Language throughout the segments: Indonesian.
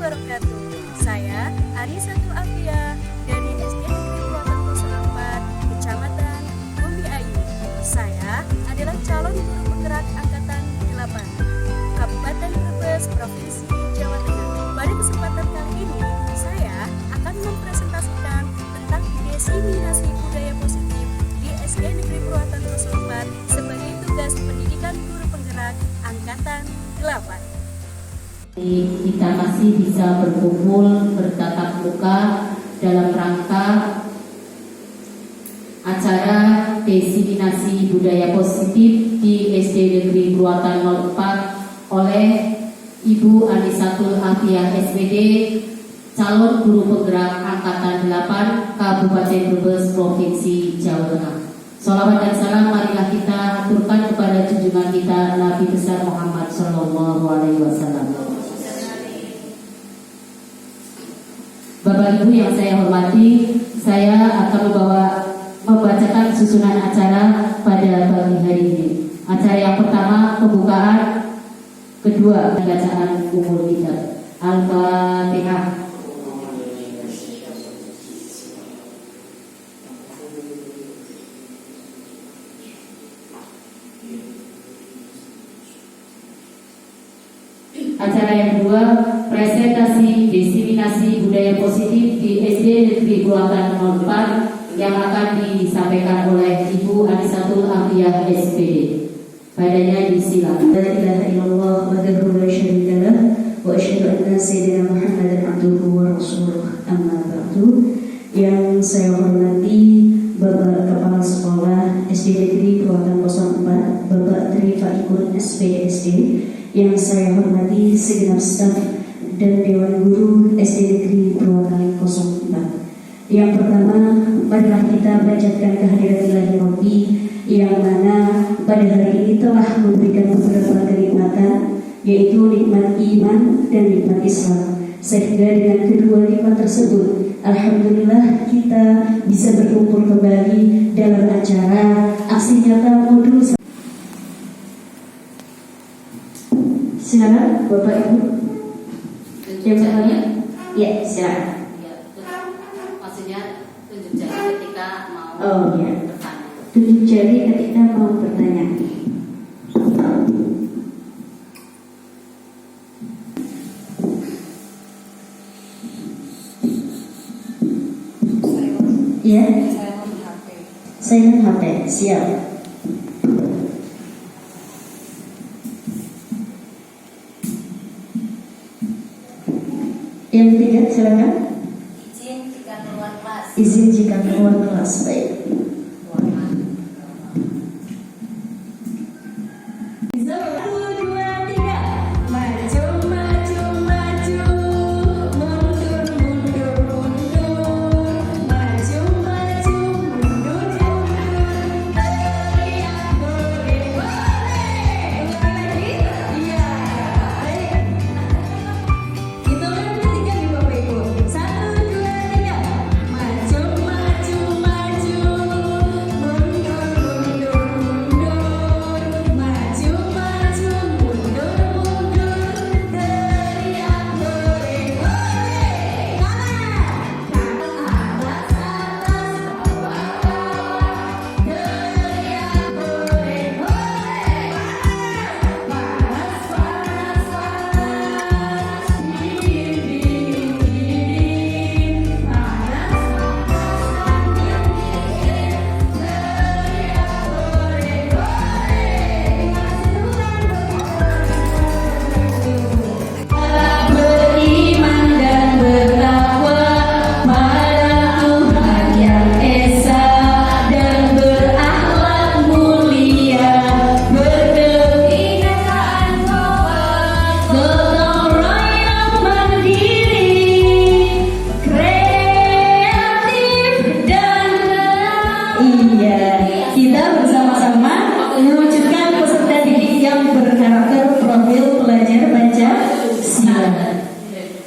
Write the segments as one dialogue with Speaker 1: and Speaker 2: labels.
Speaker 1: wabarakatuh. Saya Arisatul Afia dari SD Negeri Purwaten 04, Kecamatan Bumi Ayu. Saya adalah calon guru penggerak angkatan 8, Kabupaten Brebes, Provinsi Jawa Tengah. Pada kesempatan kali ini, saya akan mempresentasikan tentang diseminasi budaya positif di SD Negeri Purwaten 04 sebagai tugas pendidikan guru penggerak angkatan 8.
Speaker 2: Kita masih bisa berkumpul bertatap muka dalam rangka acara diseminasi budaya positif di SD Negeri Purwaten 04 oleh Ibu Anisatul Afia SPD, calon guru penggerak angkatan 8 Kabupaten Brebes, Provinsi Jawa Tengah. Sholawat dan salam marilah kita aturkan kepada junjungan kita Nabi besar Muhammad Sallallahu Alaihi Wasallam. Bapak Ibu yang saya hormati, saya akan membacakan susunan acara pada pagi hari ini. Acara yang pertama pembukaan, kedua bacaan umur kita. Al-Fatihah. Acara yang kedua, presentasi diseminasi budaya positif di SD Negeri Purwaten 04 yang akan disampaikan oleh Ibu Anisatul Afia SPD. Padanya disilakan.
Speaker 3: La ilaha illallah wahdahu la syarika lah wa asyhadu anna sayyidina Muhammadan abduhu wa rasuluh. Amma ba'du. Yang saya hormati Bapak Kepala Sekolah SD Negeri Purwaten 04, Bapak Tri Faikun SPSD. Yang saya hormati segenap staf dan Dewan Guru SD Negeri Purwaten 04. Yang pertama, marilah kita panjatkan kehadiran Ilahi Rabbi yang mana pada hari ini telah memberikan beberapa kenikmatan, yaitu nikmat iman dan nikmat Islam. Sehingga dengan kedua nikmat tersebut, alhamdulillah kita bisa berkumpul kembali dalam acara aksi nyata modul. Silakan Bapak Ibu. Yang bertanya? Ya, silakan.
Speaker 2: Ya, maksudnya tunjuk jari ketika mau
Speaker 3: ya.
Speaker 2: bertanya.
Speaker 3: Tunjuk jari ketika mau bertanya. Ya. Silent HP. Siap. Yang ketiga, silakan.
Speaker 2: Izin jika keluar kelas.
Speaker 3: Izin jika keluar kelas. Baik.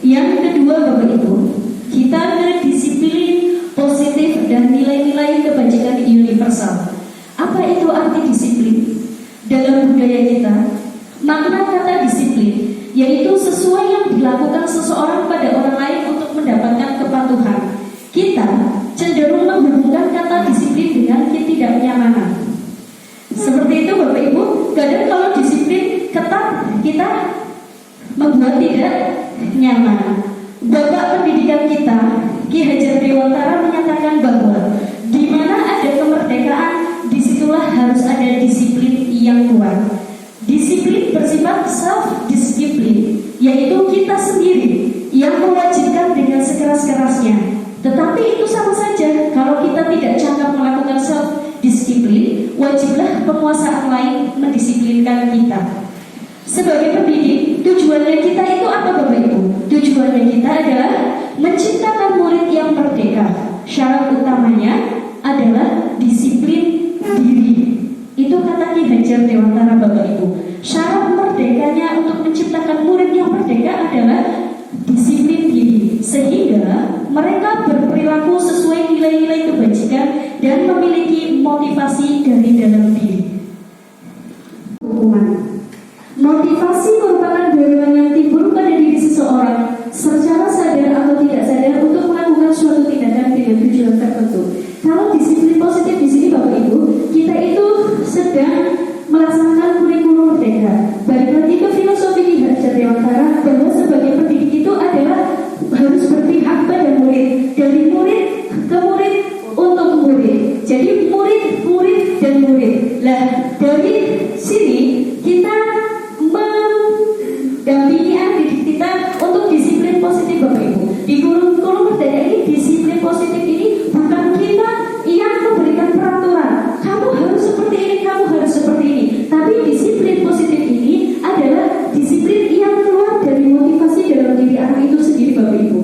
Speaker 3: Yang kedua, Bapak Ibu, kita ada disiplin positif dan nilai-nilai kebajikan universal. Apa itu arti disiplin? Dalam budaya kita, makna kata disiplin yaitu sesuai yang dilakukan seseorang dengan ketidaknyamanan. Seperti itu Bapak Ibu. Kadang kalau disiplin ketat kita membuat tidak nyaman. Bapak pendidikan kita Ki Hajar Dewantara menyatakan bahwa di mana ada kemerdekaan, disitulah harus ada disiplin yang kuat. Disiplin bersifat self-disiplin, yaitu kita sendiri yang mewajibkan dengan sekeras-kerasnya. Tetapi itu sama saja, kalau kita tidak cakap melakukan self-disiplin, wajiblah penguasa lain mendisiplinkan kita. Sebagai pendidik, tujuannya kita itu apa Bapak Ibu? Tujuannya kita adalah menciptakan murid yang merdeka. Syarat utamanya adalah disiplin diri. Itu kata Ki Hajar Dewantara Bapak Ibu. Syarat merdekanya untuk menciptakan murid yang merdeka adalah disiplin diri, sehingga mereka berperilaku sesuai nilai-nilai kebajikan dan memiliki motivasi dari dalam diri. Hukuman. Motivasi merupakan dorongan yang timbul pada diri seseorang secara sadar atau tidak sadar untuk melakukan suatu tindakan dengan tujuan tertentu. Kalau disiplin positif di sini Bapak Ibu, kita itu sedang melaksanakan kurikulum merdeka. Balik lagi ke filosofi Ki Hajar Dewantara bahwa sebagai pendidik itu adalah harus berpihak pada murid, dari murid ke murid untuk murid. Jadi murid dan murid. Lah dari sini kita mendampingi adik kita untuk disiplin positif Bapak Ibu. Di kurikulum merdeka ini disiplin positif ini bukan kita yang memberikan peraturan, kamu harus seperti ini, kamu harus seperti ini. Tapi disiplin positif ini adalah disiplin yang keluar dari motivasi dalam diri anak itu sendiri Bapak Ibu.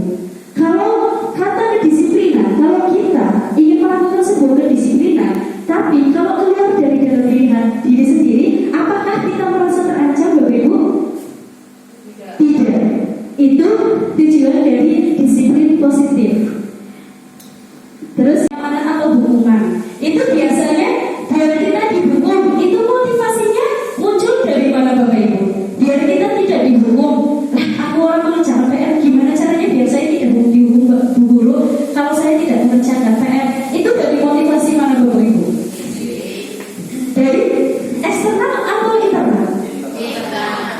Speaker 3: Kalau kata kedisiplinan, kalau kita ingin melakukan sebuah kedisiplinan, tapi kalau keluar dari dalam diri sendiri, apakah kita merasa terancam Bapak Ibu? Tidak. Itu tujuan dari disiplin positif. Terus keamanan atau hukuman, itu biasanya biar kita dihukum, itu motivasinya muncul dari mana Bapak Ibu? Biar kita tidak dihukum. Aku orang mengerjakan PR, gimana caranya biar saya tidak dihukum Bu Guru kalau saya tidak mengerjakan PR? Itu dari motivasi mana Bapak Ibu? Dari eksternal atau internal?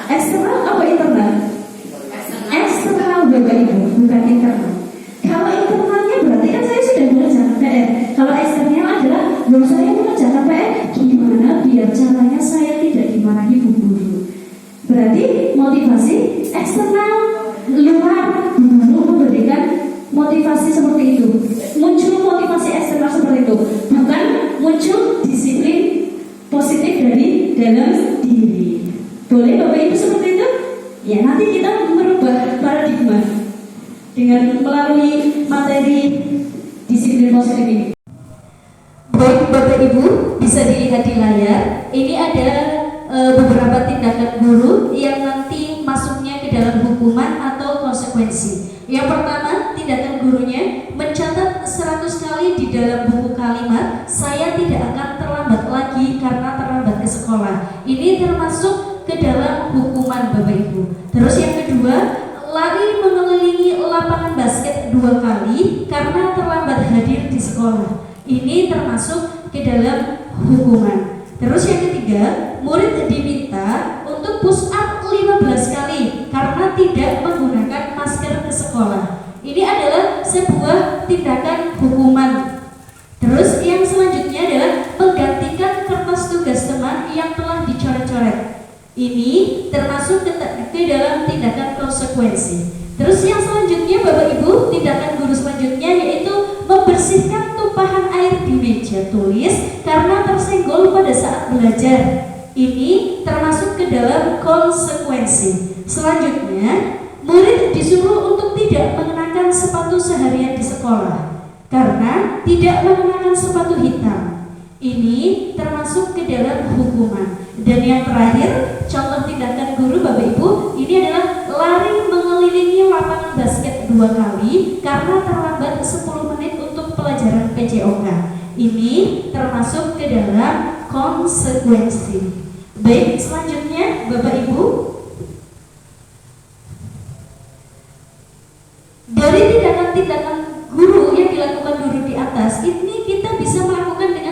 Speaker 3: Eksternal atau internal? Eksternal Bapak Ibu, bukan internal. Kalau internalnya berarti kan saya sudah mengerjakan PR. Kalau eksternal adalah belum saya mengerjakan PR, gimana biar caranya saya tidak dimarahi Bu Guru? Berarti motivasi eksternal, luar guru memberikan motivasi seperti itu. Muncul motivasi eksternal seperti itu, bukan muncul disiplin positif dari dalam diri. Boleh Bapak Ibu seperti itu? Ya, nanti kita merubah paradigma dengan melalui materi disiplin positif ini. Baik Bapak Ibu, bisa dilihat di layar. Ini ada beberapa tindakan guru yang nanti masuknya ke dalam hukuman atau konsekuensi. Yang pertama, tindakan gurunya mencatat 100 kali di dalam buku kalimat, saya tidak akan terlambat lagi karena terlambat ke sekolah. Ini termasuk ke dalam hukuman Bapak Ibu. Terus yang kedua, lari mengelilingi lapangan basket 2 kali karena terlambat hadir di sekolah. Ini termasuk ke dalam hukuman. Terus yang ketiga, murid diminta untuk push up 15 kali karena tidak menggunakan masker ke sekolah. Ini adalah sebuah tindakan hukuman. Terus yang selanjutnya adalah menggantikan kertas tugas teman yang telah dicoret-coret. Ini termasuk ke dalam tindakan konsekuensi. Terus yang selanjutnya Bapak Ibu, tindakan guru selanjutnya yaitu membersihkan tumpahan air di meja tulis karena tersenggol pada saat belajar. Ini termasuk ke dalam konsekuensi. Selanjutnya, murid disuruh untuk tidak mengenakan sepatu seharian di sekolah karena tidak mengenakan sepatu hitam. Ini termasuk ke dalam hukuman. Dan yang terakhir, contoh tindakan guru Bapak Ibu, ini adalah lari mengelilingi lapangan basket 2 kali karena terlambat 10 menit untuk pelajaran PJOK. Ini termasuk ke dalam konsekuensi. Baik, selanjutnya Bapak Ibu, dari tindakan-tindakan guru yang dilakukan guru di atas, ini kita bisa melakukan dengan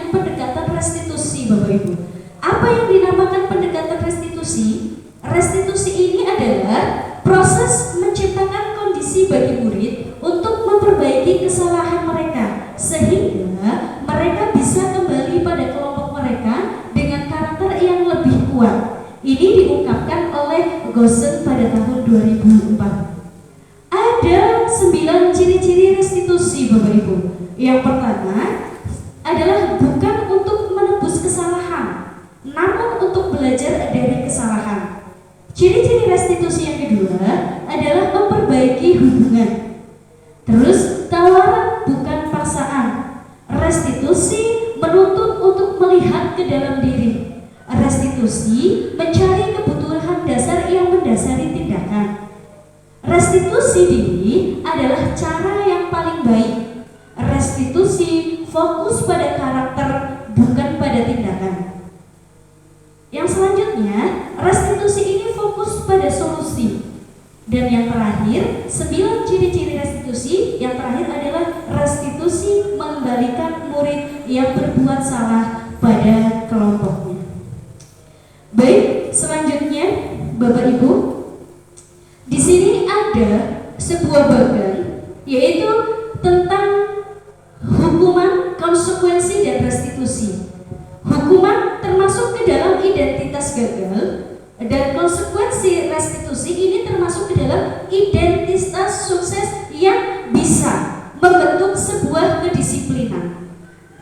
Speaker 4: Yang pertama adalah bukan untuk menebus kesalahan, namun untuk belajar dari kesalahan. Ciri-ciri restitusi yang kedua adalah memperbaiki hubungan. Terus tawaran bukan paksaan. Restitusi menuntut untuk melihat ke dalam diri. Restitusi mencari kebutuhan dasar yang mendasari tindakan. Restitusi diri adalah cara yang paling baik. Restitusi fokus pada karakter, bukan pada tindakan. Yang selanjutnya, restitusi ini fokus pada solusi. Dan yang terakhir, 9 ciri-ciri restitusi. Yang terakhir adalah restitusi mengembalikan murid yang berbuat salah pada kelompoknya. Baik, selanjutnya Bapak Ibu, di sini ada sebuah bagian yaitu tentang hukuman, konsekuensi, dan restitusi. Hukuman termasuk ke dalam identitas gagal, dan konsekuensi restitusi ini termasuk ke dalam identitas sukses yang bisa membentuk sebuah kedisiplinan.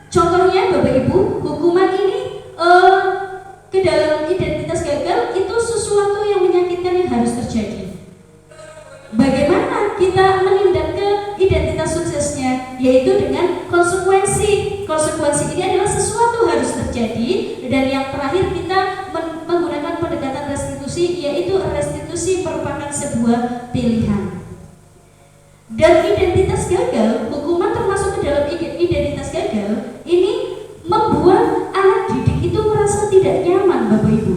Speaker 4: Contohnya Bapak Ibu, hukuman ini ke dalam identitas gagal itu sesuatu yang menyakitkan yang harus terjadi. Bagaimana kita menindak ke identitas suksesnya? Yaitu dengan konsekuensi. Konsekuensi ini adalah sesuatu harus terjadi. Dan yang terakhir kita menggunakan pendekatan restitusi, yaitu restitusi merupakan sebuah pilihan. Dan identitas gagal, hukuman termasuk ke dalam identitas gagal, ini membuat anak didik itu merasa tidak nyaman, Bapak Ibu.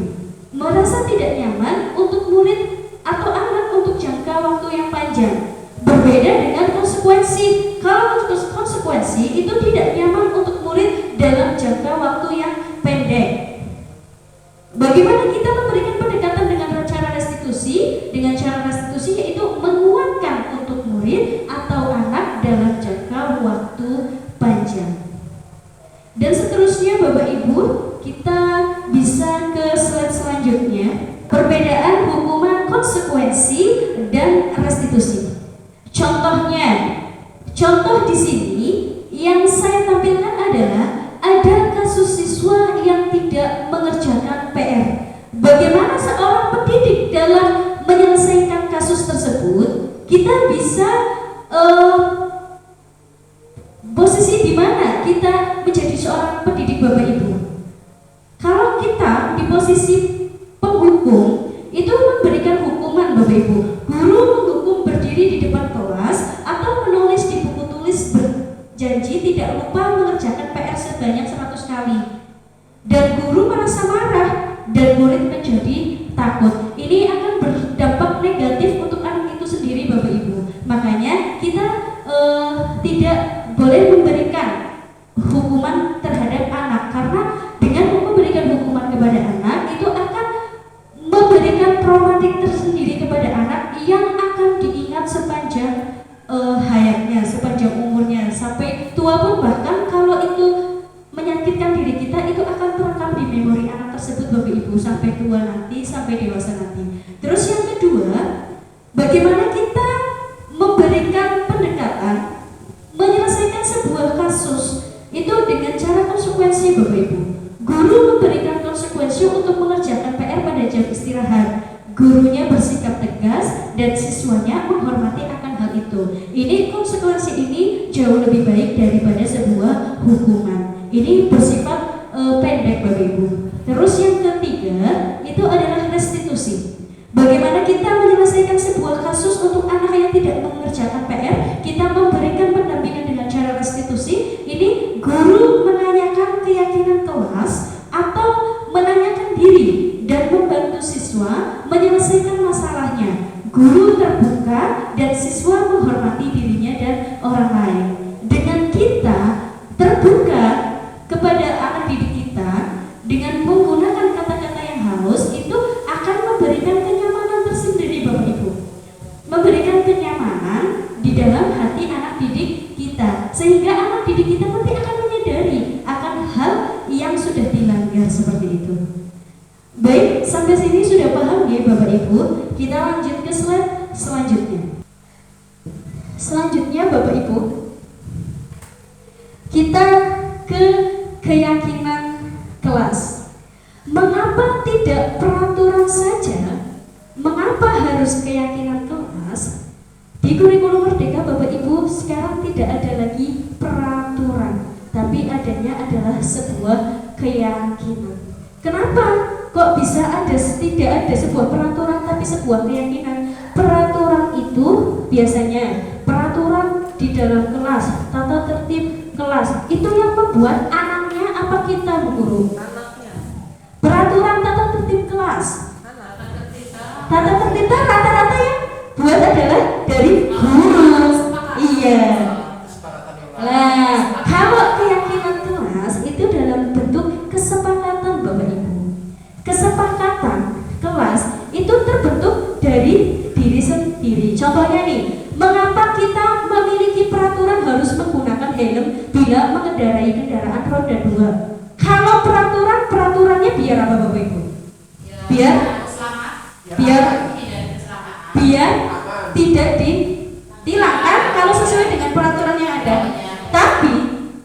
Speaker 4: Merasa tidak nyaman untuk murid atau anak untuk jangka waktu yang panjang. Berbeda dengan konsekuensi. Kalau untuk konsekuensi itu tidak nyaman untuk murid dalam jangka waktu yang pendek. Bagaimana kita memberikan pendekatan dengan cara restitusi? Dengan cara restitusi yaitu menguatkan untuk murid atau anak dalam jangka waktu panjang. Dan seterusnya Bapak Ibu, kita bisa ke slide selanjutnya. Perbedaan hukuman, konsekuensi, dan restitusi. Contoh di sini yang saya tampilkan adalah ada kasus siswa yang tidak mengerjakan PR. Bagaimana seorang pendidik dalam menyelesaikan kasus tersebut? Kita bisa posisi di mana kita menjadi seorang pendidik, Bapak Ibu. Kalau kita di posisi penghukum, itu memberikan hukuman, Bapak Ibu. Guru menghukum berdiri di depan kelas atau menulis di buku tulis berjanji tidak lupa mengerjakan PR sebanyak 100 kali. Dan guru merasa marah dan murid menjadi takut. Ini akan berdampak negatif untuk anak itu sendiri, Bapak Ibu. Makanya kita tidak boleh memberikan hukuman terhadap anak, karena dengan memberikan hukuman kepada anak itu akan memberikan traumatik tersendiri kepada anak yang akan diingat sepanjang hayatnya, sepanjang umurnya, sampai tua pun. Bahkan kalau itu menyakitkan diri kita, itu akan terekam di memori anak tersebut, Bapak Ibu, sampai tua nanti, sampai dewasa nanti. Terus yang kedua, bagaimana kita memberikan pendekatan menyelesaikan sebuah kasus itu dengan cara konsekuensi, Bapak Ibu. Guru memberikan konsekuensi untuk mengerjakan PR pada jam istirahat. Gurunya bersikap tegas dan siswanya menghormati akan hal itu. Ini konsekuensi ini jauh lebih baik daripada sebuah hukuman. Ini bersifat pendek, Bapak Ibu. Terus yang ketiga itu adalah restitusi. Bagaimana kita menyelesaikan sebuah kasus untuk anak yang tidak mengerjakan PR? Kita memberikan pendampingan dengan cara restitusi. Ini guru menanyakan keyakinan kelas atau menanyakan diri dan membantu siswa menyelesaikan masalahnya. Guru terbuka dan siswa menghormati dirinya dan orang lain. Dengan kita terbuka kepada anak didik kita dengan menggunakan kata-kata yang halus, itu akan memberikan kenyamanan tersendiri, Bapak Ibu. Memberikan kenyamanan di dalam hati anak didik kita, sehingga anak didik kita nanti akan menyadari akan hal yang sudah dilanggar seperti itu. Baik, sampai sini sudah paham ya Bapak Ibu? Kita lanjut ke slide selanjutnya. Selanjutnya Bapak Ibu, keyakinan kelas. Mengapa tidak peraturan saja? Mengapa harus keyakinan kelas? Di kurikulum Merdeka Bapak Ibu sekarang tidak ada lagi peraturan, tapi adanya adalah sebuah keyakinan. Kenapa kok bisa tidak ada sebuah peraturan tapi sebuah keyakinan? Peraturan itu biasanya peraturan di dalam kelas, tata tertib kelas. Itu yang membuat anaknya apa kita, Bu Guru? Peraturan tata tertib kelas. Tata tertib rata-rata yang buat adalah dari guru. Iya. Nah, kalau keyakinan kelas itu dalam bentuk kesepakatan Bapak Ibu. Kesepakatan kelas itu terbentuk dari diri sendiri. Contohnya nih, mengapa kita memiliki peraturan harus menggunakan helm bila mengendarai kendaraan roda 2? Kalau peraturannya biar apa Bapak Ibu? Biar tidak ditilang kan kalau sesuai dengan peraturan yang ada. Tapi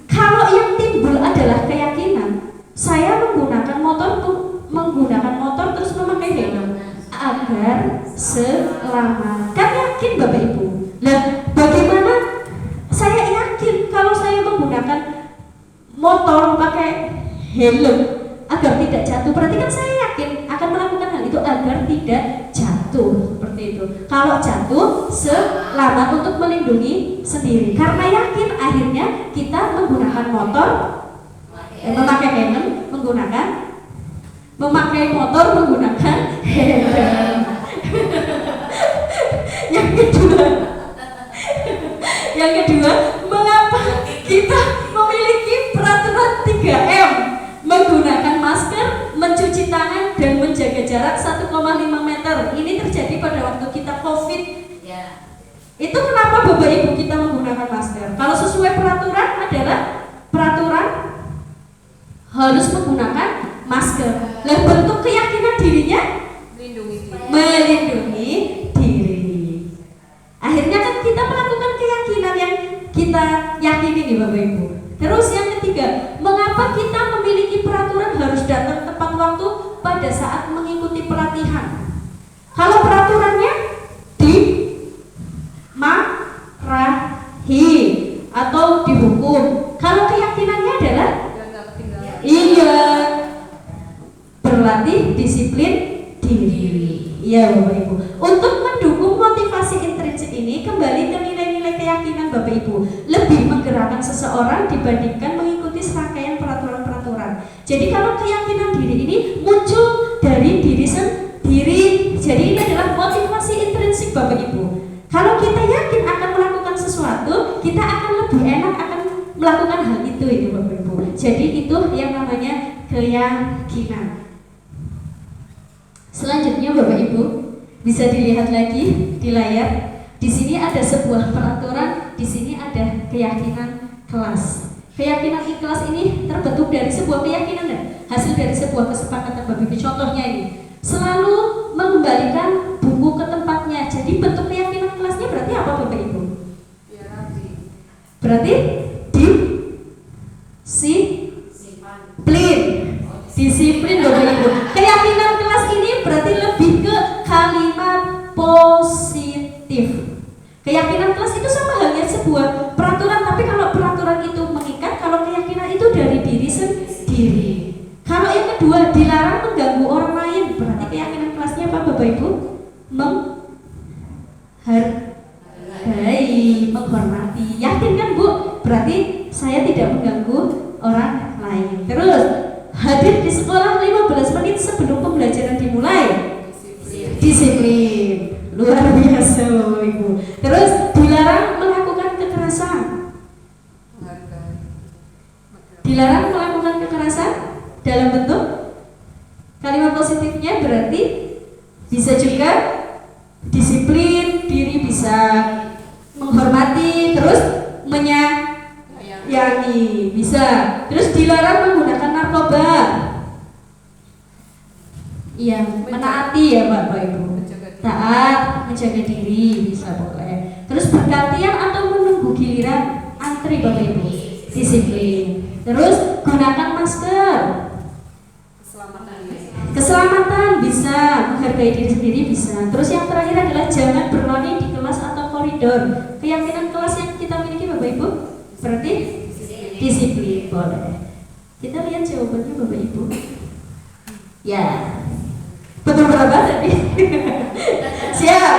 Speaker 4: kalau yang timbul adalah keyakinan, saya menggunakan motor terus memakai helm agar selamat. Kan yakin Bapak Ibu? Lah, bagaimana saya yakin kalau saya menggunakan motor pakai helm agar tidak jatuh? Berarti kan saya yakin akan melakukan hal itu agar tidak jatuh, seperti itu. Kalau jatuh, selamat untuk melindungi sendiri. Karena yakin, akhirnya kita menggunakan motor, memakai helm, memakai motor menggunakan helm. Yang kedua, mengapa kita memiliki peraturan 3M? Menggunakan masker, mencuci tangan, dan menjaga jarak 1,5 meter. Ini terjadi pada waktu kita COVID. Itu kenapa Bapak Ibu kita menggunakan masker? Kalau sesuai peraturan adalah peraturan harus menggunakan masker. Lah, bentuk keyakinan dirinya melindungi diri. Akhirnya kan kita melakukan keyakinan yang kita yakini nih Bapak Ibu. Terus yang ketiga, mengapa kita memiliki peraturan harus datang tepat waktu pada saat mengikuti pelatihan? Kalau peraturannya dimarahi atau dihukum, kalau keyakinannya adalah iya, berlatih disiplin diri. Iya Bapak Ibu. Untuk mendukung motivasi intrinsik ini, kembali ke nilai-nilai keyakinan Bapak Ibu, lebih menggerakkan seseorang dibandingkan mengikuti serangkaian peraturan-peraturan. Jadi kalau keyakinan diri ini muncul dari diri sendiri. Jadi ini adalah motivasi intrinsik Bapak Ibu. Kalau kita yakin akan melakukan sesuatu, kita akan lebih enak akan melakukan hal itu Bapak Ibu. Jadi itu yang namanya keyakinan. Selanjutnya Bapak Ibu bisa dilihat lagi di layar. Di sini ada sebuah peraturan, di sini ada keyakinan kelas. Keyakinan kelas ini terbentuk dari sebuah keyakinan dan hasil dari sebuah kesepakatan Bapak Ibu. Contohnya ini, selalu mengembalikan buku ke tempatnya. Jadi bentuk keyakinan kelasnya berarti apa Bapak Ibu? Berarti disiplin Bapak Ibu. Keyakinan kelas ini berarti lebih ke kalimat positif. Keyakinan kelas itu sama halnya sebuah peraturan, tapi kalau peraturan itu mengikat, kalau keyakinan itu dari diri sendiri. Kalau yang kedua, dilarang mengganggu orang lain, berarti keyakinan kelasnya apa Bapak Ibu? Menghargai, menghormati. Yakin kan Bu? Berarti saya tidak mengganggu orang lain. Terus, hadir di sekolah 15 menit sebelum pembelajaran dimulai. Disiplin. Luar biasa Bapak Ibu. Terus dilarang melakukan kekerasan. Dilarang melakukan kekerasan dalam bentuk kalimat positifnya berarti bisa juga disiplin diri, bisa menghormati, terus menyayangi, bisa. Terus dilarang menggunakan narkoba. Iya, menaati ya Bapak Ibu. Taat, menjaga diri, bisa boleh. Terus bergantian atau menunggu giliran antri Bapak Ibu, disiplin. Terus gunakan masker. Keselamatan bisa, menghargai diri sendiri bisa. Terus yang terakhir adalah jangan berlari di kelas atau koridor. Keyakinan kelas yang kita miliki Bapak Ibu berarti disiplin, boleh. Kita lihat jawabannya Bapak Ibu. Ya, betul berapa tadi? Siap.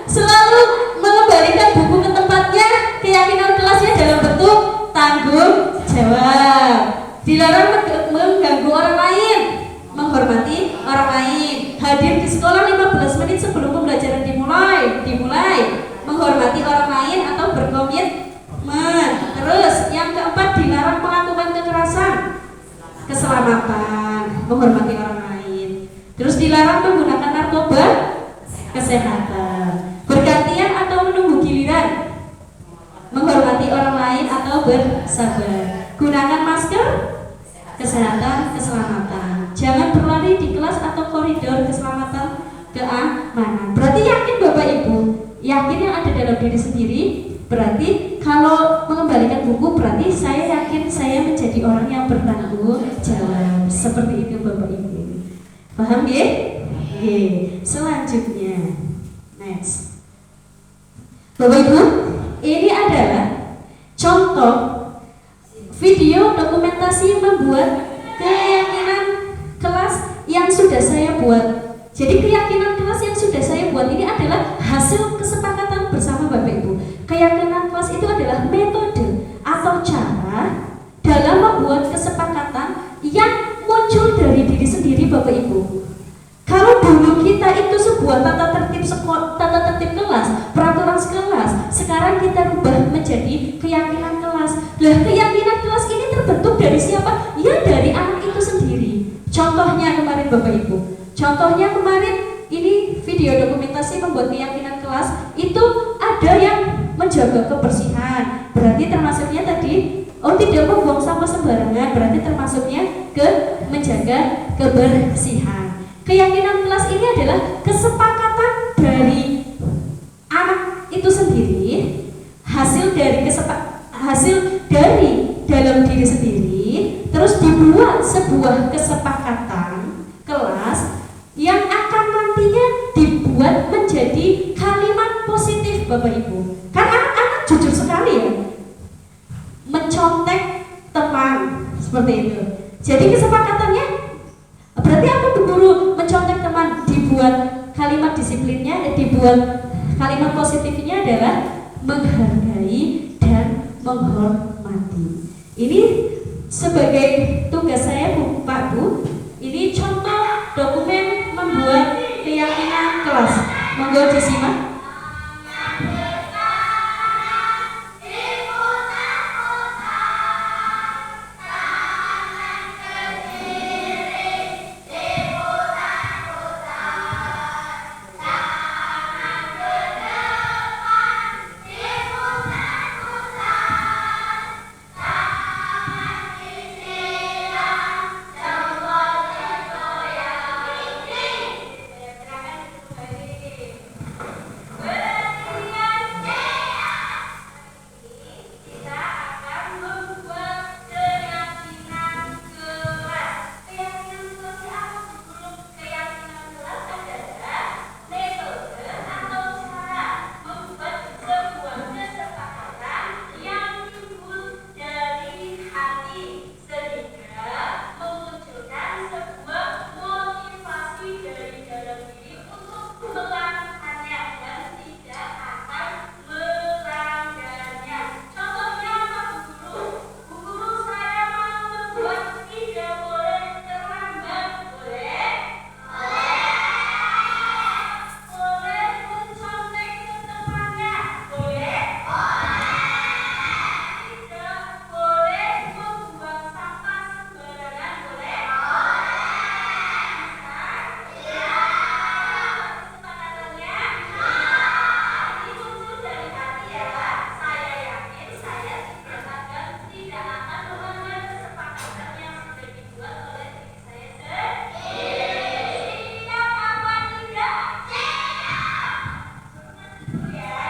Speaker 4: Selalu mengembalikan buku ke tempatnya. Keyakinan kelasnya dalam bentuk tanggung jawab. Dilarang mengganggu orang lain, menghormati orang lain, hadir di sekolah 15 menit sebelum pembelajaran dimulai, menghormati orang lain atau berkomitmen. Terus yang keempat, dilarang melakukan kekerasan, keselamatan, menghormati orang lain. Terus dilarang menggunakan narkoba, kesehatan, bergantian atau menunggu giliran, menghormati orang lain atau bersabar, gunakan masker, kesehatan, keselamatan, jangan berlari di kelas atau koridor, keselamatan, keamanan. Berarti yakin Bapak Ibu, yakin yang ada dalam diri sendiri. Berarti kalau mengembalikan buku, berarti saya yakin saya menjadi orang yang bertanggung jawab. Seperti itu Bapak Ibu. Paham ya? Selanjutnya, next. Bapak Ibu, ini adalah contoh video dokumentasi membuat keyakinan kelas yang sudah saya buat. Jadi keyakinan kelas yang sudah saya buat ini adalah hasil kesepakatan bersama Bapak Ibu. Keyakinan kelas itu adalah metode atau cara dalam membuat kesepakatan yang muncul dari diri sendiri Bapak Ibu. Kalau dulu kita itu sebuah tata tertib kelas, peraturan kelas, sekarang kita rubah menjadi keyakinan kelas. Lah keyakinan kelas ini terbentuk dari siapa? Ya dari anak itu sendiri. Contohnya kemarin Bapak Ibu. Contohnya kemarin ini video dokumentasi membuat keyakinan kelas itu ada yang menjaga kebersihan. Berarti termasuknya tadi tidak membuang sampah sembarangan. Berarti termasuknya ke menjaga kebersihan. Keyakinan kelas ini adalah kesepakatan dari anak itu sendiri, hasil dari dalam diri sendiri, terus dibuat sebuah kesepakatan kelas yang akan nantinya dibuat menjadi kalimat positif Bapak Ibu. Kan anak-anak jujur sekali ya, mencontek teman seperti itu. Jadi kesepakatannya berarti apa Bu Guru? Mencontek teman, dibuat kalimat disiplinnya, dibuat kalimat positifnya adalah menghargai dan menghormati. Ini sebagai tugas saya Pak Bu, ini contoh dokumen membuat keyakinan kelas. Monggo disimak.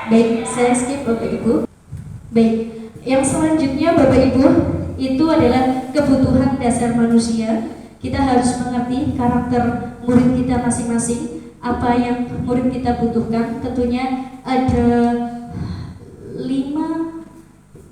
Speaker 4: Baik, saya skip Bapak Ibu. Baik, yang selanjutnya Bapak Ibu, itu adalah kebutuhan dasar manusia. Kita harus mengerti karakter murid kita masing-masing, apa yang murid kita butuhkan. Tentunya ada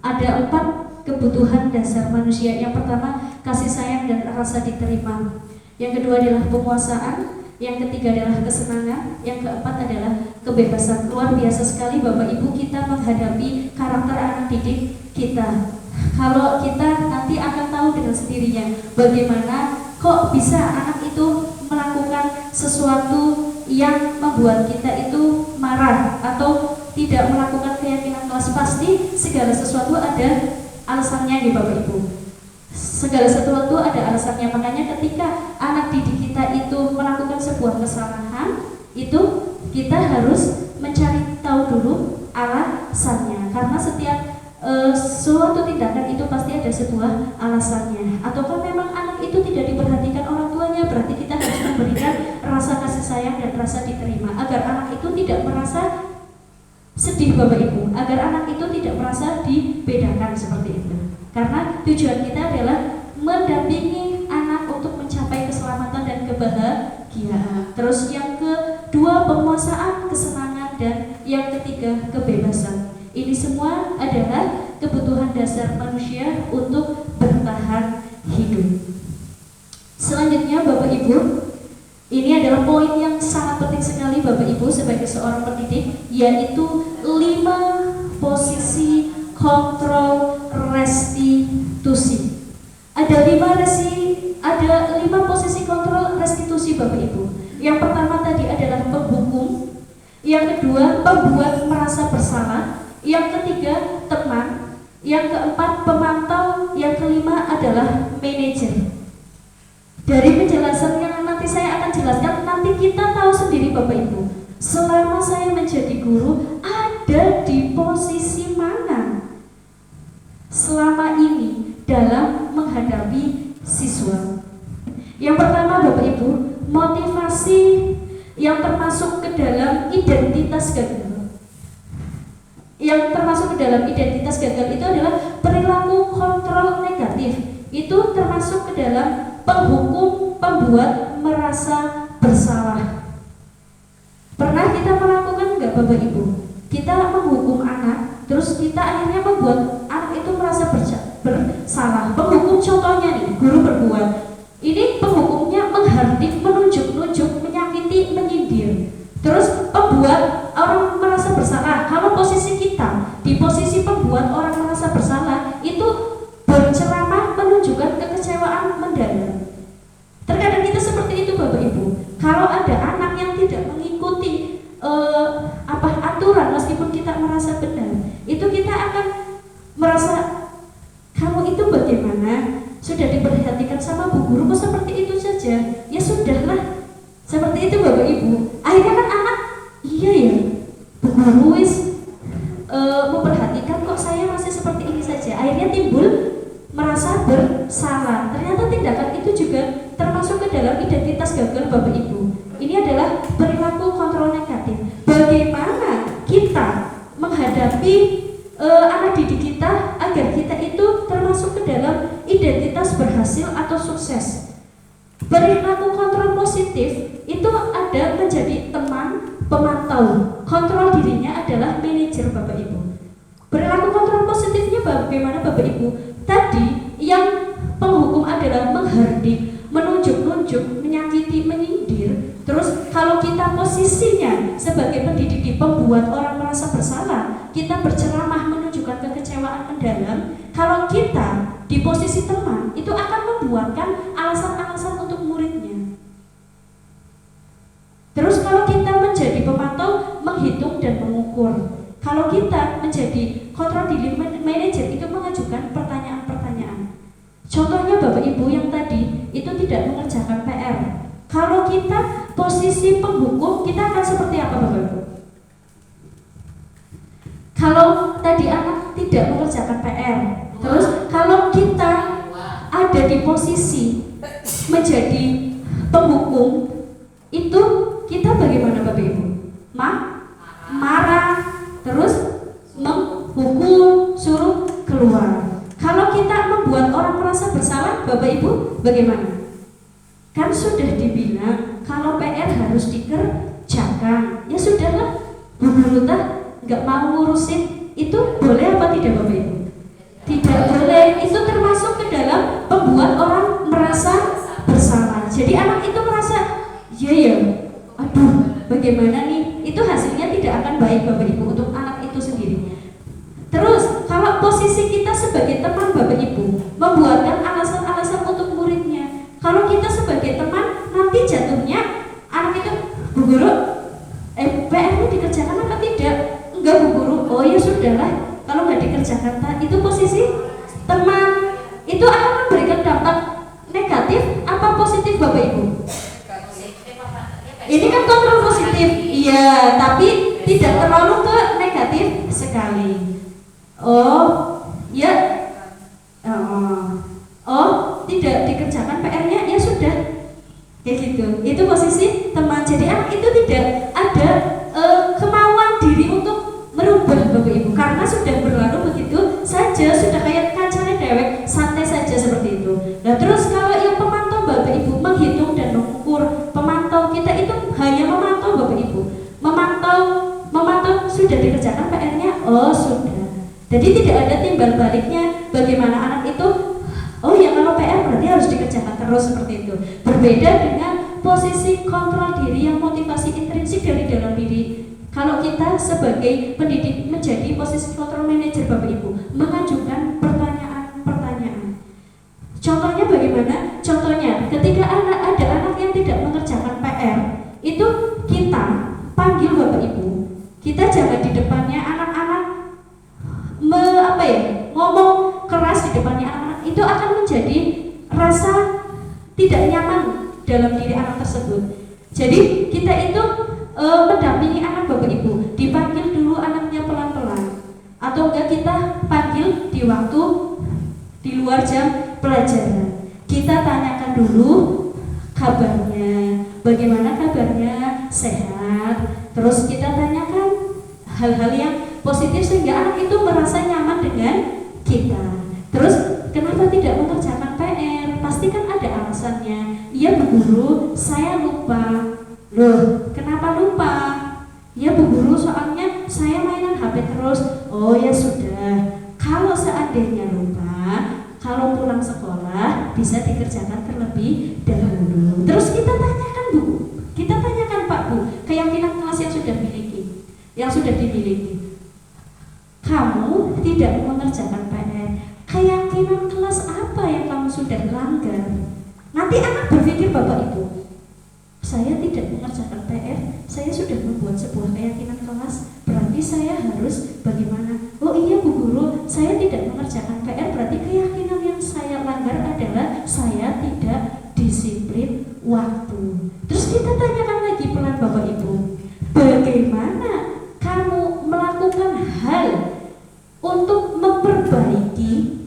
Speaker 4: 4 kebutuhan dasar manusia. Yang pertama, kasih sayang dan rasa diterima. Yang kedua adalah penguasaan. Yang ketiga adalah kesenangan. Yang keempat adalah kebebasan. Luar biasa sekali Bapak Ibu kita menghadapi karakter anak didik kita. Kalau kita nanti akan tahu dengan sendirinya bagaimana kok bisa anak itu melakukan sesuatu yang membuat kita itu marah atau tidak melakukan keyakinan kelas. Pasti segala sesuatu ada alasannya nih Bapak Ibu. Segala sesuatu ada alasannya. Makanya ketika anak didik kita itu melakukan sebuah kesalahan, itu kita harus mencari tahu dulu alasannya. Karena setiap suatu tindakan itu pasti ada sebuah alasannya. Ataukah memang anak itu tidak diperhatikan orang tuanya, berarti kita harus memberikan rasa kasih sayang dan rasa diterima agar anak itu tidak merasa sedih Bapak Ibu, agar anak itu tidak merasa dibedakan seperti itu. Karena tujuan kita adalah mendampingi anak untuk mencapai keselamatan dan kebahagiaan. Terus yang kedua, penguasaan, kesenangan, dan yang ketiga, kebebasan. Ini semua adalah kebutuhan dasar manusia untuk bertahan hidup. Selanjutnya Bapak Ibu, ini adalah poin yang sangat penting sekali Bapak Ibu sebagai seorang pendidik, yaitu 5 posisi kontrol restitusi. Ada 5 posisi kontrol restitusi Bapak Ibu. Yang pertama tadi adalah penghukum, yang kedua pembuat merasa bersalah, yang ketiga teman, yang keempat pemantau, yang kelima adalah manajer. Dari penjelasan yang nanti saya akan jelaskan, nanti kita tahu sendiri Bapak Ibu, selama saya menjadi guru ada di posisi mana selama ini dalam menghadapi siswa. Yang pertama Bapak Ibu, motivasi yang termasuk ke dalam identitas gagal. Yang termasuk ke dalam identitas gagal itu adalah perilaku kontrol negatif. Itu termasuk ke dalam penghukum, pembuat merasa bersalah. Pernah kita melakukan enggak Bapak Ibu? Kita menghukum anak, terus kita akhirnya membuat anak itu merasa bersalah. Penghukum contohnya nih, guru berbuat. Ini penghukumnya menghardik, menunjuk-nunjuk, menyakiti, menyindir. Terus pembuat orang merasa bersalah. Kalau posisi kita di posisi pembuat orang merasa bersalah, itu berceramah menunjukkan kekecewaan mendalam. Terkadang kita seperti itu Bapak Ibu. Kalau ada anak yang tidak mengikuti aturan meskipun kita merasa benar, itu kita akan merasa, kamu itu bagaimana? Sudah diperhatikan sama Bu Guru kok seperti itu saja? Ya sudahlah. Seperti itu Bapak Ibu. Akhirnya kan anak, iya ya, Bu Guru memperhatikan kok saya masih seperti ini saja. Akhirnya timbul merasa bersalah. Ternyata tindakan itu juga termasuk ke dalam identitas gagal Bapak Ibu. Ini adalah perilaku kontrol negatif. Bagaimana kita menghadapi anak didik kita agar kita itu termasuk ke dalam identitas berhasil atau sukses. Perilaku kontrol positif itu ada menjadi teman, pemantau. Kontrol dirinya adalah manajer Bapak Ibu. Perilaku kontrol positifnya bagaimana Bapak Ibu? Tadi yang penghukum adalah menghardik, menunjuk-nunjuk, menyakiti, menyindir. Terus kalau kita posisinya sebagai pendidik pembuat orang merasa bersalah, kita berceramah menunjukkan kekecewaan mendalam. Kalau kita di posisi teman, itu akan membuatkan alasan-alasan untuk muridnya. Terus kalau kita menjadi pemantau, menghitung dan mengukur. Kalau kita menjadi control diri manager, itu mengajukan pertanyaan-pertanyaan. Contohnya Bapak Ibu yang tadi itu tidak mengerjakan PR. Kalau kita posisi penghukum, kita akan seperti apa Bapak Ibu? Kalau tadi anak tidak mengerjakan PR, terus kalau kita ada di posisi menjadi penghukum, itu kita bagaimana Bapak Ibu? Marah, terus menghukum, suruh keluar. Kalau kita membuat Bapak Ibu, bagaimana? Kan sudah dibilang kalau PR harus dikerjakan. Ya sudahlah, Bu Guru nggak mau ngurusin, itu boleh apa tidak Bapak Ibu? Tidak boleh. Itu termasuk ke dalam membuat orang merasa bersalah. Jadi anak itu merasa, ya, aduh, bagaimana nih? Itu hasilnya tidak akan baik Bapak Ibu untuk anak itu sendiri. Terus kalau posisi kita sebagai teman Bapak Ibu membuatkan alasan-alasan untuk muridnya, kalau kita sebagai teman nanti jatuhnya anak itu, Bu Guru, PR-nya dikerjakan apa tidak? Enggak Bu Guru. Oh ya sudahlah, kalau nggak dikerjakan, itu posisi teman itu akan memberikan dampak negatif apa positif Bapak Ibu? Ini kan kontrol positif, iya, tapi tidak terlalu ke negatif sekali. Oh, ya, tidak dikerjakan PR-nya, ya sudah, kayak gitu. Itu posisi teman. Jadi anak itu tidak ada kemauan diri untuk merubah Bapak Ibu, karena sudah berlalu begitu saja, sudah kayak kancane dewek, santai saja seperti itu. Nah terus kalau yang pemantau Bapak Ibu menghitung dan mengukur, pemantau kita itu hanya memantau Bapak Ibu, memantau sudah dikerjakan PR-nya, oh sudah. Jadi tidak ada timbal baliknya bagaimana anak itu, oh ya kalau PR berarti harus dikerjakan terus seperti itu. Berbeda dengan posisi kontrol diri yang motivasi intrinsik dari dalam diri. Kalau kita sebagai pendidik menjadi posisi control manager Bapak Ibu, mengajukan pertanyaan-pertanyaan. Contohnya bagaimana? Contohnya ketika ada anak yang tidak mengerjakan PR, itu kita panggil Bapak Ibu. Kita jangan di depannya anak-anak ngomong keras di depannya anak-anak, itu akan menjadi rasa tidak nyaman dalam diri anak tersebut. Jadi kita itu mendampingi anak Bapak Ibu, dipanggil dulu anaknya pelan-pelan, atau enggak kita panggil di waktu di luar jam pelajaran. Kita tanyakan dulu kabarnya, bagaimana kabarnya, sehat. Terus kita tanyakan hal-hal yang positif sehingga anak itu merasa nyaman dengan kita. Terus kenapa tidak mengerjakan PR? Pasti kan ada alasannya. Iya Bu Guru, saya lupa. Loh, kenapa lupa? Ya Bu Guru, soalnya saya mainan HP terus. Oh ya sudah, kalau seandainya lupa, kalau pulang sekolah bisa dikerjakan terlebih dahulu. Terus kita tanyakan Bu, kita tanyakan Pak Bu, keyakinan kelas yang sudah dimiliki. Kamu tidak mengerjakan PR, keyakinan kelas apa yang kamu sudah langgar? Nanti anak berpikir Bapak Ibu, saya tidak mengerjakan PR, saya sudah membuat sebuah keyakinan kelas, berarti saya harus bagaimana? Oh iya Bu Guru, saya tidak mengerjakan PR, berarti keyakinan yang saya langgar adalah saya tidak disiplin waktu. Terus kita tanyakan lagi pelan Bapak Ibu, bagaimana kamu melakukan hal untuk memperbaiki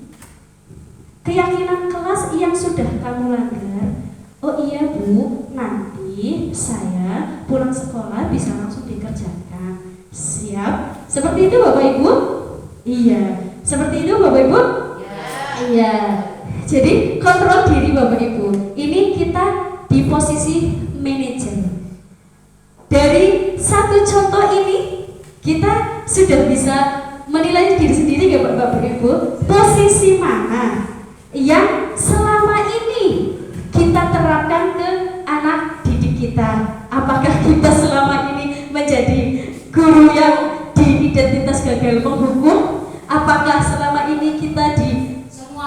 Speaker 4: keyakinan kelas yang sudah kamu langgar? Oh iya Bu, nanti saya pulang sekolah bisa langsung dikerjakan. Siap? Seperti itu Bapak Ibu? Iya. Seperti itu Bapak Ibu? Iya. Jadi kontrol diri Bapak Ibu. Ini kita di posisi manajer. Dari satu contoh ini kita sudah bisa menilai diri sendiri ya Bapak Ibu, posisi mana yang selama ini kita terapkan ke anak didik kita. Apakah kita selama ini menjadi guru yang di identitas gagal menghukum? Apakah selama ini kita di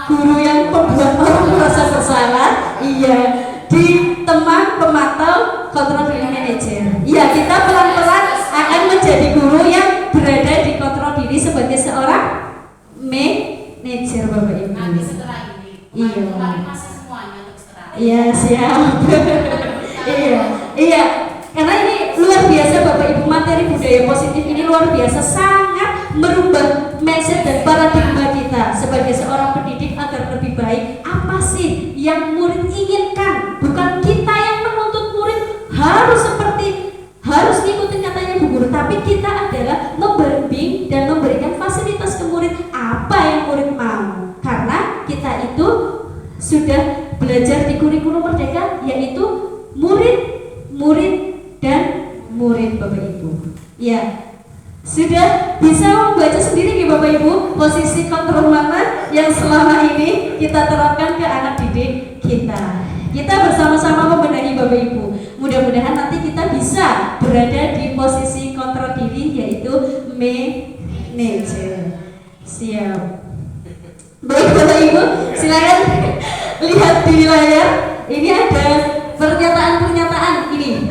Speaker 4: guru yang membuat orang merasa bersalah? Iya, di teman pemantau kontrol diri manajer. Iya, kita pelan-pelan akan menjadi guru yang berada di kontrol diri sebagai seorang manajer Bapak Ibu.
Speaker 5: Nanti setelah ini, masih semuanya untuk setelah.
Speaker 4: Iya siap. iya. Karena ini luar biasa Bapak Ibu, materi budaya positif ini luar biasa, sangat merubah mindset dan paradigma kita sebagai seorang pendidik agar lebih baik. Apa sih yang murid inginkan? Bukan kita yang menuntut murid harus ikutin katanya Bu Guru, tapi kita adalah membimbing dan memberikan fasilitas ke murid apa yang murid mau. Karena kita itu sudah saya, yaitu murid dan murid Bapak Ibu. Ya, sudah bisa membaca sendiri nih Bapak Ibu posisi kontrol mana yang selama ini kita terapkan ke anak didik kita. Kita bersama-sama membenahi Bapak Ibu. Mudah-mudahan nanti kita bisa berada di posisi kontrol diri, yaitu manajer. Siap. Baik Bapak Ibu, silakan lihat di layar. Ini ada pernyataan ini.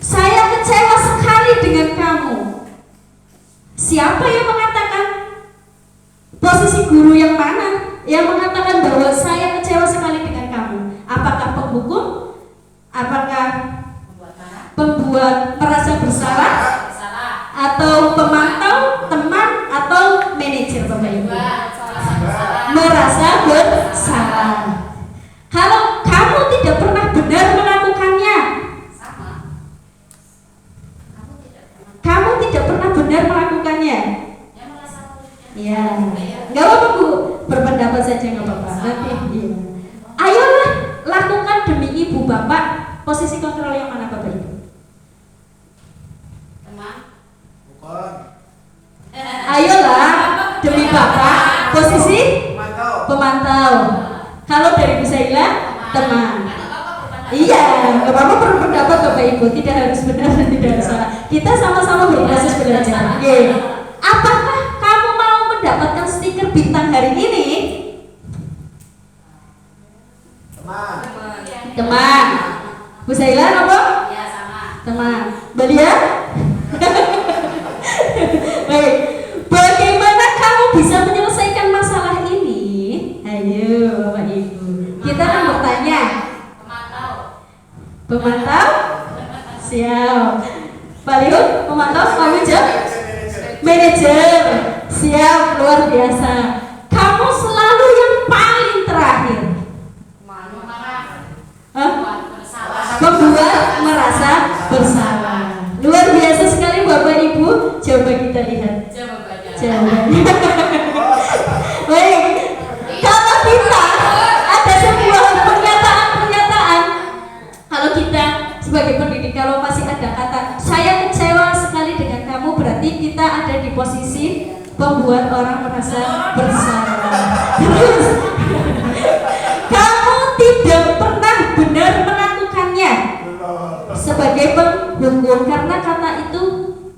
Speaker 4: Saya kecewa sekali dengan kamu. Siapa yang mengatakan? Posisi guru yang mana yang mengatakan bahwa saya kecewa sekali dengan kamu? Apakah penghukum? Apakah pembuat merasa bersalah? Atau pemantau, teman, atau manajer Bapak Ibu? Merasa bersalah. Kalau kamu tidak pernah benar melakukannya, kamu tidak pernah benar melakukannya. Ya, nggak apa-apa Bu, berpendapat saja nggak apa-apa. Nanti, iya. Ayolah lakukan demi ibu bapak. Posisi kontrol yang mana Bapak Ibu? Ayolah demi bapak. Posisi pemantau. Kalau dari Bu Saila, teman. Iya, nggak apa-apa berpendapat Bapak Ibu. Tidak harus benar dan tidak harus salah. Kita sama-sama berproses belajar. Apakah kamu mau mendapatkan stiker bintang hari ini? Teman. Bu Saila apa?
Speaker 5: Ya sama.
Speaker 4: Teman. Belia? Baik. Bagaimana kamu bisa menyelesaikan masalah ini? Ayo Bapak Ibu. Kita akan bertanya. Pemantau? Siap. Pak Liu, pemantau, kamu jawab? Manajer. Siap, luar biasa. Kamu selalu yang paling terakhir. Membuat merasa bersalah. Luar biasa sekali Bapak Ibu. Coba kita lihat jawabannya. Baik. Kalau kita ada sebuah pernyataan, kalau kita sebagai pendidik, kalau masih ada kata saya kecewa sekali dengan kamu, berarti kita ada di posisi membuat orang merasa bersalah. Terus kamu tidak pernah benar melakukannya sebagai penghukum, karena kata itu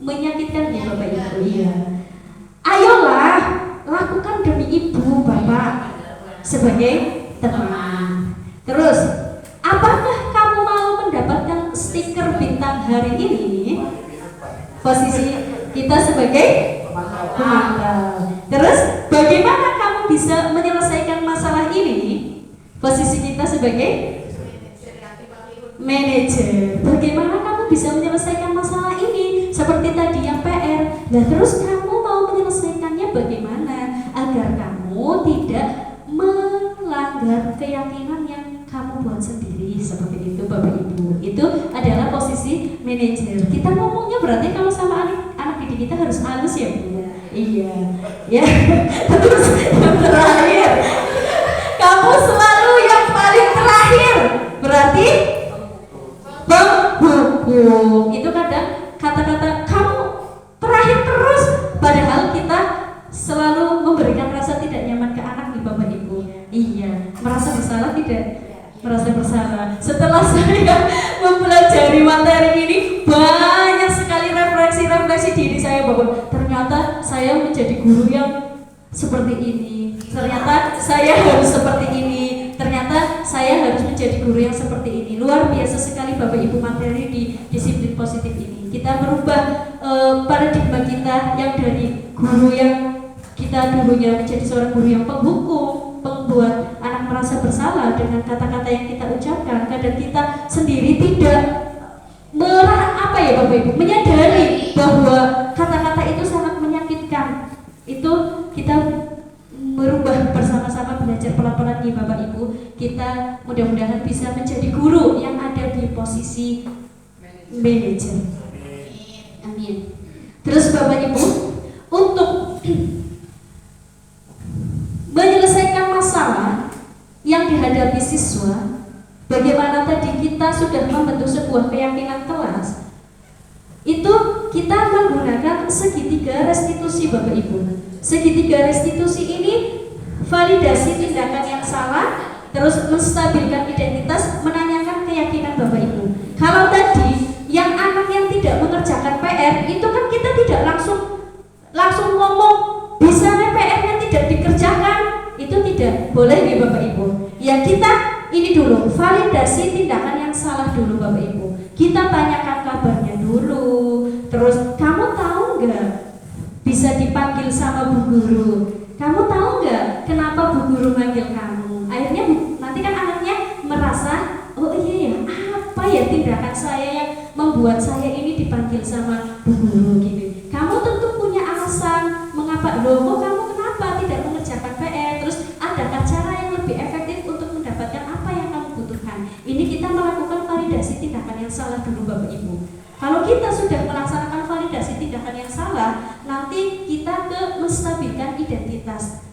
Speaker 4: menyakitkan ya Bapak Ibu. Iya. Ayolah lakukan demi ibu bapak sebagai teman. Terus, apakah kamu mau mendapatkan stiker bintang hari ini? Posisi kita sebagai pemantau. Terus, bagaimana kamu bisa menyelesaikan masalah ini? Posisi kita sebagai manajer. Bagaimana kamu bisa menyelesaikan masalah ini? Seperti tadi yang PR. Nah, terus kamu mau menyelesaikannya bagaimana agar kamu tidak melanggar keyakinan yang kamu buat sendiri, seperti itu Bapak Ibu. Itu adalah posisi manajer. Kita ngomongnya berarti kalau sama anak didik kita harus halus ya Bu. Iya. Ya. Terus yang terakhir, kamu selalu yang paling terakhir. Berarti penghukum. Itu kadang kata-kata kamu terakhir terus, padahal kita selalu memberikan rasa tidak nyaman ke anak nih Bapak Ibu. Iya, merasa bersalah tidak? Merasa bersalah. Setelah saya mempelajari materi ini, banyak sekali refleksi diri saya bahwa ternyata saya menjadi guru yang seperti ini. Ternyata saya harus seperti ini. Ternyata saya harus menjadi guru yang seperti ini. Luar biasa sekali Bapak Ibu materi di disiplin positif ini. Kita merubah paradigma kita yang dari guru yang kita dulunya menjadi seorang guru yang penghukum, membuat anak merasa bersalah dengan kata-kata yang kita ucapkan. Kadang kita sendiri tidak Bapak Ibu menyadari bahwa kata-kata itu sangat menyakitkan. Itu kita merubah bersama-sama, belajar pelan-pelan nih Bapak Ibu. Kita mudah-mudahan bisa menjadi guru yang ada di posisi manajer. Amin. Terus Bapak Ibu, untuk menyelesaikan masalah yang dihadapi siswa, bagaimana tadi kita sudah membentuk sebuah keyakinan kelas, itu kita menggunakan segitiga restitusi Bapak Ibu. Segitiga restitusi ini validasi tindakan yang salah, terus menstabilkan identitas, menanyakan keyakinan Bapak Ibu. Kalau tadi yang anak yang tidak mengerjakan PR itu kan kita tidak langsung ngomong bisa PR-nya tidak dikerjakan, itu tidak boleh nih Bapak Ibu. Ya kita ini dulu validasi tindakan yang salah dulu Bapak Ibu. Kita tanyakan kabarnya dulu. Terus kamu tahu nggak bisa dipanggil sama Bu Guru? Kamu tahu nggak kenapa Bu Guru manggil kamu? Akhirnya nanti kan anaknya merasa, oh iya ya, apa ya tindakan saya yang membuat saya ini dipanggil sama Bu Guru gitu. Kamu tentu punya alasan mengapa, loh kok kamu kenapa tidak mengerjakan PR? Terus adakah cara yang lebih efektif untuk mendapatkan apa yang kamu butuhkan? Ini kita melakukan validasi tindakan yang salah dulu Bapak Ibu. Kalau kita sudah melaksanakan validasi tindakan yang salah, nanti kita ke menstabilkan identitas.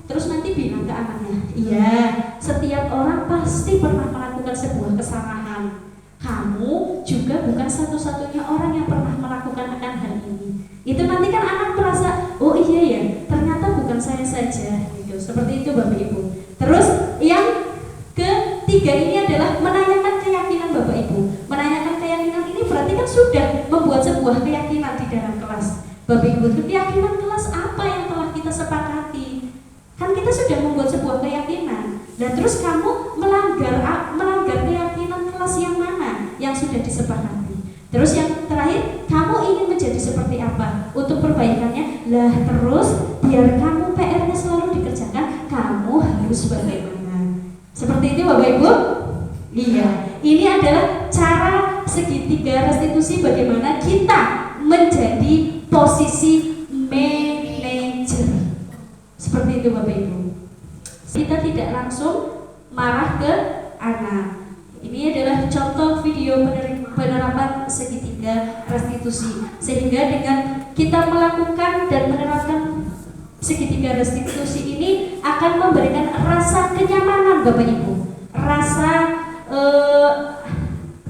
Speaker 4: Terus nanti bilang ke anaknya, iya, setiap orang pasti pernah melakukan sebuah kesalahan. Kamu juga bukan satu-satunya orang yang pernah melakukan akan hal ini. Itu nanti kan anak merasa, oh iya ya, ternyata bukan saya saja. Gitu. Seperti itu Bapak Ibu. Terus yang ketiga ini adalah menanyakan keyakinan Bapak Ibu. Menanyakan keyakinan ini berarti kan sudah membuat sebuah keyakinan di dalam kelas. Bapak Ibu, keyakinan kelas apa yang telah kita sepakati? Kan kita sudah membuat sebuah keyakinan. Dan terus kamu melanggar keyakinan kelas yang mana yang sudah disepakati. Terus yang terakhir, kamu ingin menjadi seperti apa untuk perbaikannya? Lah terus biar kamu PR-nya selalu dikerjakan, kamu harus bagaimana? Seperti itu Bapak Ibu? Iya. Ini adalah cara segitiga restitusi bagaimana kita menjadi posisi manajer. Seperti itu Bapak Ibu. Kita tidak langsung marah ke anak. Ini adalah contoh video penerapan segitiga restitusi. Sehingga dengan kita melakukan dan menerapkan segitiga restitusi ini akan memberikan rasa kenyamanan Bapak Ibu. Rasa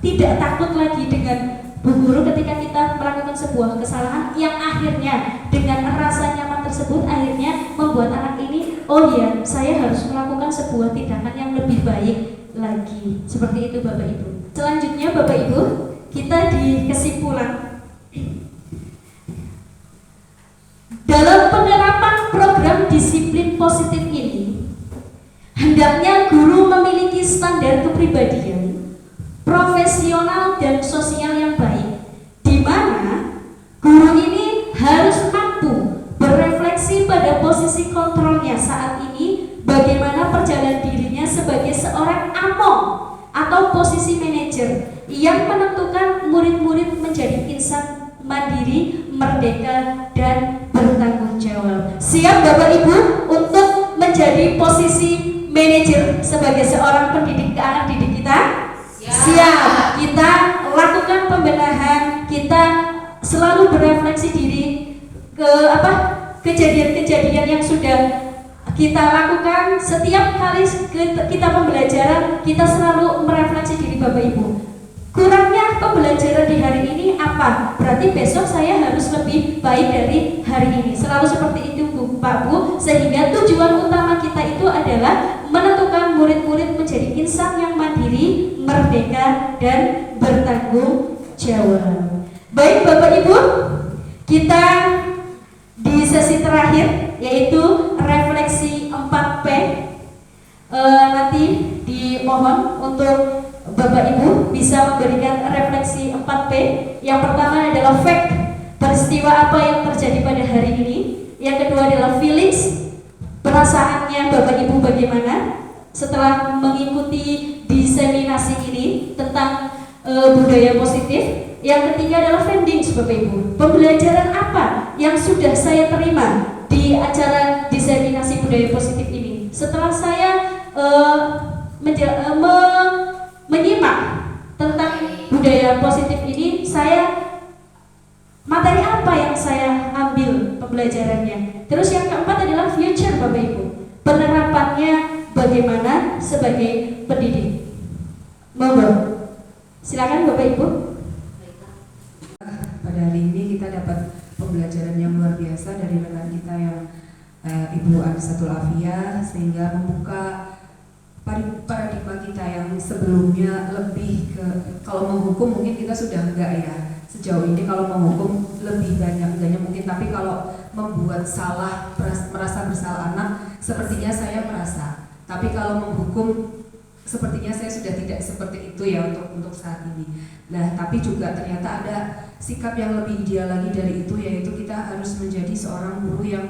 Speaker 4: tidak takut lagi dengan Bu Guru ketika kita melakukan sebuah kesalahan yang akhirnya dengan rasa nyaman tersebut akhirnya membuat anak ini, oh iya, saya harus melakukan sebuah tindakan yang lebih baik lagi. Seperti itu Bapak Ibu. Selanjutnya Bapak Ibu, kita di kesimpulan. Dalam penerapan program disiplin positif ini, hendaknya guru memiliki standar kepribadian, profesional dan sosial yang baik, di mana guru ini harus mampu berefleksi pada posisi kontrolnya saat ini, bagaimana perjalanan dirinya sebagai seorang among atau posisi manajer yang menentukan murid-murid menjadi insan mandiri, merdeka, dan bertanggung jawab. Siap Bapak Ibu untuk menjadi posisi manajer sebagai seorang pendidik ke anak didik kita? Siap. Kita lakukan pembenahan, kita selalu berefleksi diri ke kejadian-kejadian yang sudah kita lakukan. Setiap kali kita pembelajaran, kita selalu merefleksi diri Bapak Ibu. Kurangnya pembelajaran di hari ini apa? Berarti besok saya harus lebih baik dari hari ini. Selalu seperti itu Pak Bu, sehingga tujuan utama kita itu adalah menentukan murid-murid menjadi insan yang mandiri, merdeka, dan bertanggung jawab. Baik Bapak Ibu, kita di sesi terakhir yaitu refleksi 4P. Nanti dimohon untuk Bapak Ibu bisa memberikan refleksi 4P. Yang pertama adalah fact, peristiwa apa yang terjadi pada hari ini. Yang kedua adalah feelings, perasaannya Bapak Ibu bagaimana setelah mengikuti diseminasi ini tentang budaya positif. Yang ketiga adalah findings Bapak Ibu, pembelajaran apa yang sudah saya terima di acara diseminasi budaya positif ini. Setelah saya menyimak tentang budaya positif ini, materi apa yang saya ambil pembelajarannya. Terus yang keempat adalah future Bapak Ibu, penerapannya bagaimana sebagai pendidik. Monggo. Silakan Bapak Ibu.
Speaker 6: Pada hari ini kita dapat pembelajaran yang luar biasa dari rekan kita yang Ibu Anisatul Afia, sehingga membuka paradigma kita yang sebelumnya lebih ke, kalau menghukum mungkin kita sudah enggak ya sejauh ini, kalau menghukum lebih banyak enggaknya mungkin, tapi kalau membuat salah, merasa bersalah anak sepertinya saya merasa, tapi kalau menghukum sepertinya saya sudah tidak seperti itu ya untuk saat ini. Nah, tapi juga ternyata ada sikap yang lebih ideal lagi dari itu, yaitu kita harus menjadi seorang guru yang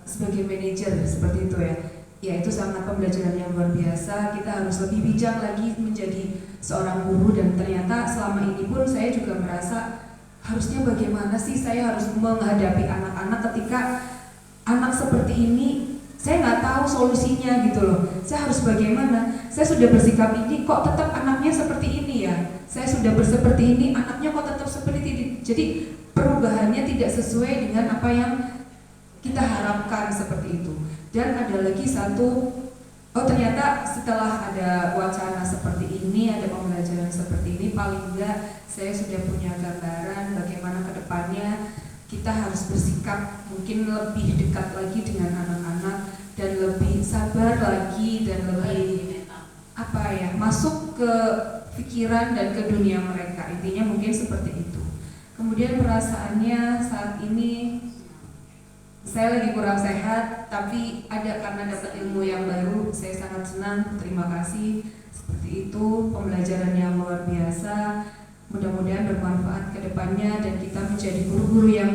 Speaker 6: sebagai manajer seperti itu ya. Yaitu sangat pembelajaran yang luar biasa. Kita harus lebih bijak lagi menjadi seorang guru, dan ternyata selama ini pun saya juga merasa harusnya bagaimana sih saya harus menghadapi anak-anak ketika anak seperti ini. Saya nggak tahu solusinya gitu loh. Saya harus bagaimana? Saya sudah bersikap ini, kok tetap anaknya seperti ini ya? Saya sudah berseperti ini, anaknya kok tetap seperti ini? Jadi perubahannya tidak sesuai dengan apa yang kita harapkan seperti itu. Dan ada lagi satu, ternyata setelah ada wacana seperti ini, ada pembelajaran seperti ini, paling enggak saya sudah punya gambaran bagaimana ke depannya kita harus bersikap mungkin lebih dekat lagi dengan anak-anak, dan lebih sabar lagi, dan lebih masuk ke pikiran dan ke dunia mereka. Intinya mungkin seperti itu. Kemudian perasaannya saat ini saya lagi kurang sehat, tapi karena dapat ilmu yang baru, saya sangat senang, terima kasih. Seperti itu, pembelajaran yang luar biasa. Mudah-mudahan bermanfaat ke depannya dan kita menjadi guru-guru yang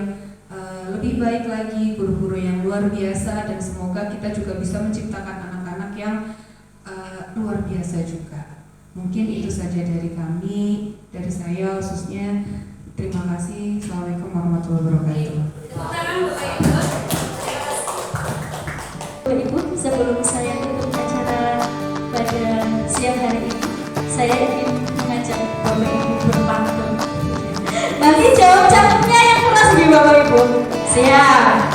Speaker 6: lebih baik lagi, guru-guru yang luar biasa, dan semoga kita juga bisa menciptakan anak-anak yang luar biasa juga. Mungkin itu saja dari kami, dari saya khususnya. Terima kasih. Assalamualaikum warahmatullahi wabarakatuh.
Speaker 4: Bapak Ibu, sebelum saya tutup acara pada siang hari ini, saya ingin mengajak Bapak Ibu berpantun. Nanti jawab cakepnya yang keras nih Bapak Ibu. Siap.